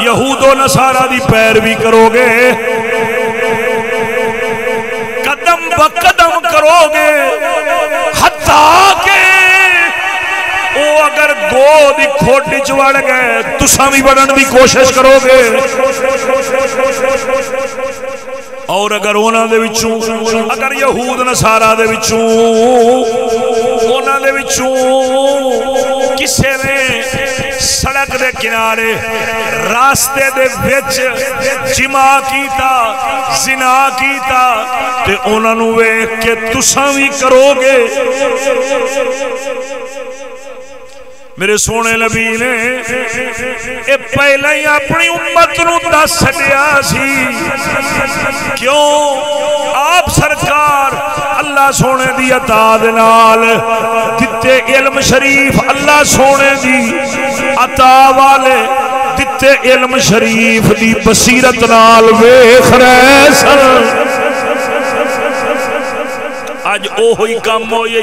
یہود و نصارہ دی پیروی کرو گے قدم بقدم کرو گے حتیٰ کہ او اگر گو دی کھوٹی چوڑ گئے تساں بھی بڑھن دی کوشش کرو گے. اور اگر اونا دے وچوں اگر یہود نصارہ دے وچوں اونا دے وچوں کسے نے سڑک دے کنارے راستے دے وچ جمع کیتا زنا کیتا تے اونا نو ویکھ کے تساں وی کرو گے. میرے سونے نبی نے اے پہلے ہی اپنی امت نو دس چھڈیا سی کیوں آپ سرکار اللہ سونے دی عطا دے نال دتے علم شریف اللہ سونے دی عطا والے دتے علم شریف دی بصیرت نال ویکھ رہے سن اج اوہی کام ہوئی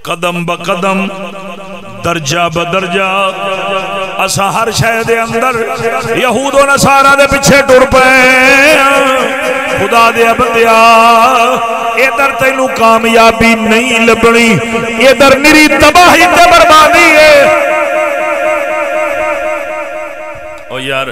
قدم بقدم درجہ بدرجہ اسا ہر شے دے اندر یہود و نصارا دے پیچھے ٹر پے خدا دے بندیا ادھر تینوں کامیابی نہیں لبنی ادھر میری تباہی تے بربادی ہے او یار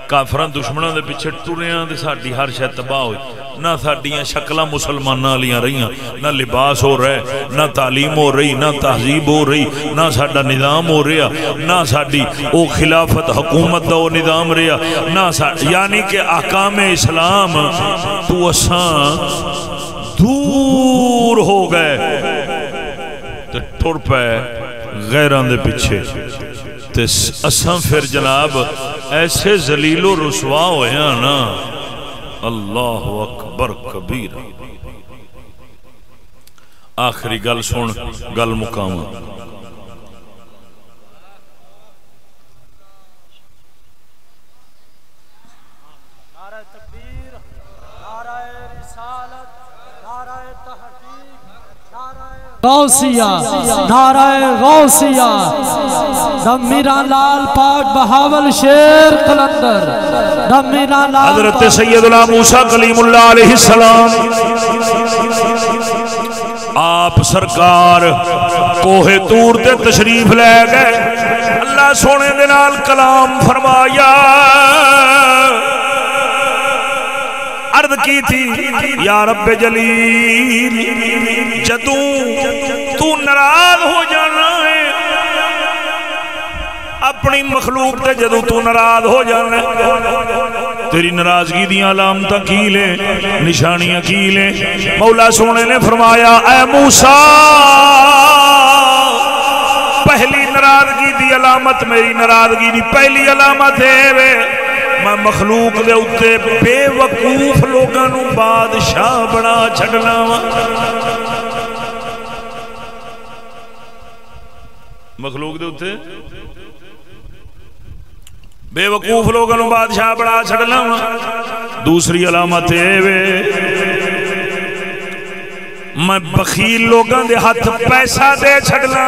کافران دشمنوں دے پیچھے ٹریاں تے ساڈی ہر شے تباہ ہوئی نہ ساڈیاں شکلاں مسلماناں والیاں رہیاں نہ لباس ہو رہا ہے نہ تعلیم ہو رہی نہ تہذیب ہو رہی نہ ساڈا نظام ہو رہا نہ ساڈی او خلافت حکومت دا او نظام رہا نہ یعنی کہ احکام اسلام تو اساں دور ہو گئے تے ٹر پے غیراں دے پیچھے تے اساں پھر جناب ایسے ذلیل و رسوا ہوئے ہیں نا اللہ اکبر کبیر آخری گل سن گل مقام نعرہ تکبیر نعرہ رسالت نعرہ تحقیق نعرہ غوثیہ نعرہ غوثیہ دم میرا لال پاک بہاول شیر قلندر دم میرا لال حضرت سیدنا موسیٰ کلیم اللہ علیہ السلام آپ سرکار کوہ طور تے تشریف لے گئے اللہ سونے دے نال کلام فرمایا عرض کی تھی یا رب جلیل جدوں تو ناراض ہو جانا ہے اپنی مخلوق تے جدوں تو ناراض ہو جانا ہے تیری ناراضگی دیاں علامتاں کی لے نشانیاں کی لے مولا سونے نے فرمایا اے موسیٰ پہلی ناراضگی دی علامت میری ناراضگی دی پہلی علامت ہے میں مخلوق دے اتے بے وقوف لوگاں نو بادشاہ بنا چھڑنا مخلوق دے اتے بے وقوف لوگاں نو بادشاہ بنا چھڑنا دوسری علامت ہے میں بخیل لوگاں دے ہاتھ پیسہ دے چھڑنا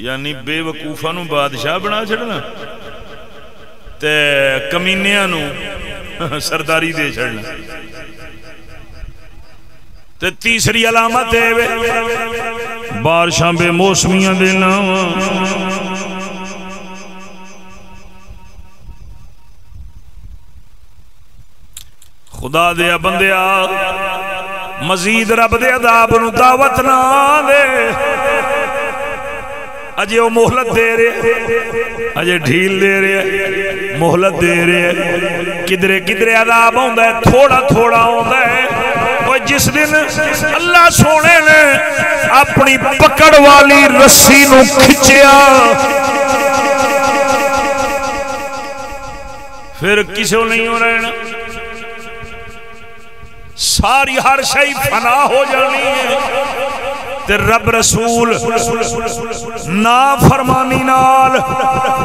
یعنی بے وقوفاں نو بادشاہ بنا چھڑنا تے کمینیاں نو سرداری دے چھڑنا تے تیسری علامت ہے بارشاں بے موسمیاں دینا خدا دیا بندیا مزید رب دے عذاب نو دعوت نہ دے اجے وہ مہلت دے رہے اجے ڈھیل دے رہے مہلت دے رہے کدرے کدرے عذاب ہوندا ہے تھوڑا تھوڑا ہوندا ہے جس دن اللہ سونے نے اپنی پکڑ والی رسی نو کھچیا پھر کسی کو نہیں ہو رہنا ساری ہر شئی فنا ہو جانی ہے تے رب رسول نافرمانی نال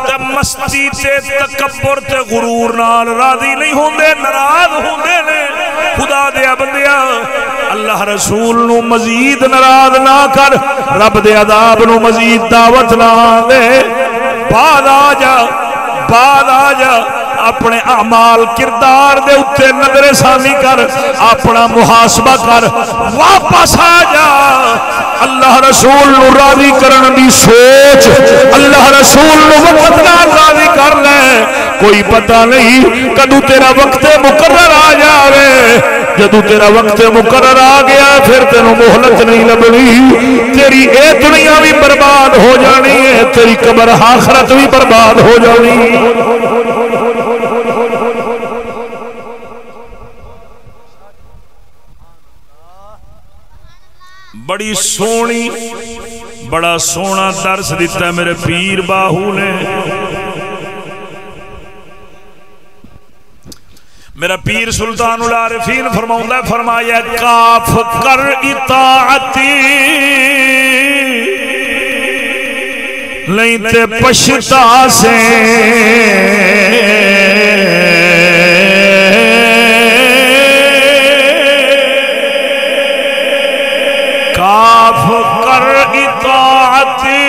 تے مستی تے تکبر تے غرور نال راضی نہیں ہوندے ناراض ہوندے نے خدا دیا بندیا اللہ رسول نو مزید ناراض نہ کر رب دے عذاب نو مزید دعوت نہ دے بعد آ جا اپنے اعمال کردار دے اتے نظر ثانی کر اپنا محاسبہ کر واپس آ جا اللہ رسول نو راضی کرن دی سوچ اللہ رسول نو وقت نال راضی کر لے کوئی پتہ نہیں کدو تیرا وقت مقرر آ جاوے جدو تیرا وقت مقرر آ گیا پھر تینوں مہلت نہیں لبنی تیری اے دنیا بھی برباد ہو جانی ہے تیری قبر آخرت بھی برباد ہو جانی بڑی سونی بڑا سونا درس دیتا ہے میرے پیر باہو نے. میرا پیر سلطان العارفین فرماؤں ہے فرمایا کاف کر اطاعتی نہیں تے پشتا سے کاف کر اطاعتی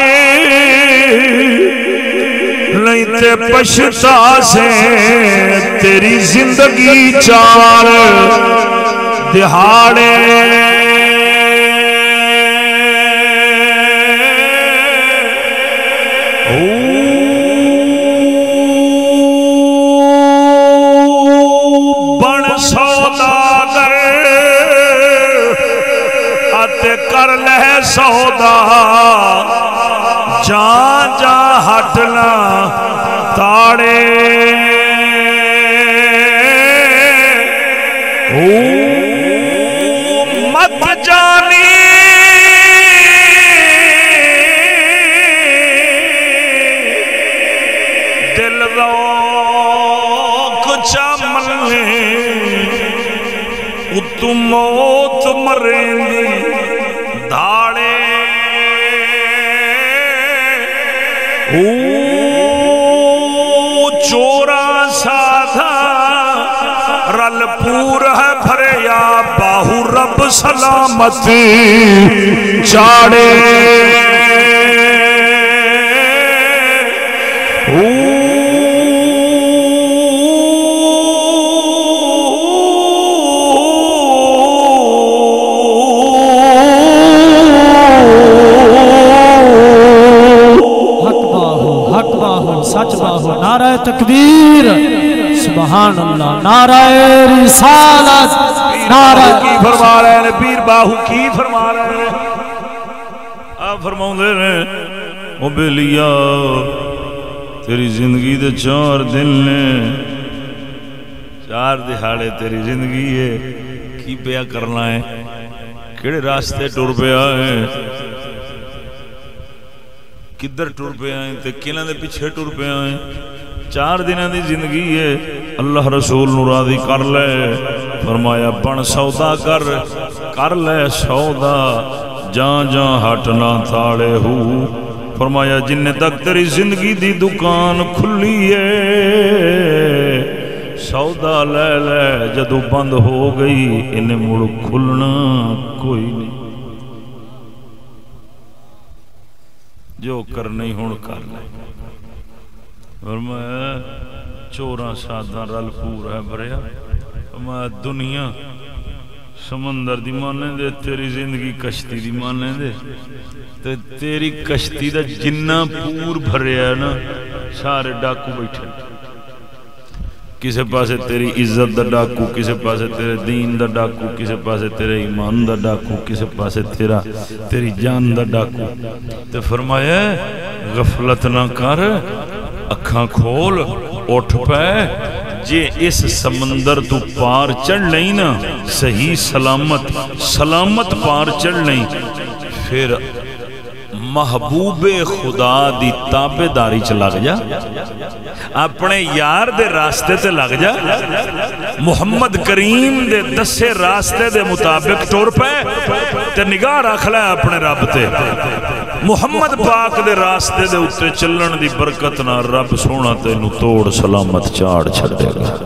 نہیں تے پشتا سے تیری زندگی چار دہاڑے بن سوداگر اتے کر لے سودا جان جا ہٹنا تاڑے مت جانی دل روک چملے اتو موت مریں دی دھاڑے چورا سادھا رل پور ہے بھریا باہو رب سلامت چاڑے سچ باہو نعرہ تکبیر سبحان اللہ نعرہ رسالت نعرہ کی فرما رہے ہیں پیر باہو کی فرما رہے ہیں آپ فرماؤں دے رہے ہیں او بیلیا تیری زندگی دے 4 دن نے 4 دہاڑے تیری زندگی ہے کی پیا کرنا ہے کیڑے راستے ٹر پیا ہے کدھر ٹر پہ آئیں تے کنہ دے پیچھے ٹر پہ آئیں 4 دنوں دی زندگی ہے اللہ رسول نو راضی کر لے فرمایا بن سودا کر لے سودا جان جان ہٹنا تھاڑے ہو فرمایا جن تک تیری زندگی دی دکان کھلی ہے سودا لے لے جدو بند ہو گئی انہیں مڑ کھلنا کوئی نہیں جو کرنی ہون کر لے فرمایا چوراں ساداں رل پور ہے بھریا فرمایا دنیا سمندر دی مانے دے تیری زندگی کشتی دی مانے دے تے تیری کشتی دا جنہ پور بھریا نا سارے ڈاکو بیٹھے کسے پاسے تیری عزت دا ڈاکو کسے پاسے تیرے دین دا ڈاکو کسے پاسے تیرے ایمان دا ڈاکو کسے پاسے تیری جان دا ڈاکو تے فرمایا غفلت نہ کر اکھاں کھول اٹھ پے جے اس سمندر تو پار چڑھ لئی نا صحیح سلامت پار چڑھ لئی پھر محبوب خدا دی تابع داری چ لگ جا اپنے یار دے راستے تے لگ جا محمد کریم دے دسے راستے دے مطابق ٹر پے تے نگاہ رکھ لے اپنے رب تے محمد پاک دے راستے دے اتے چلن دی برکت نہ رب سونا تینوں توڑ سلامت چاڑ چھڑے گا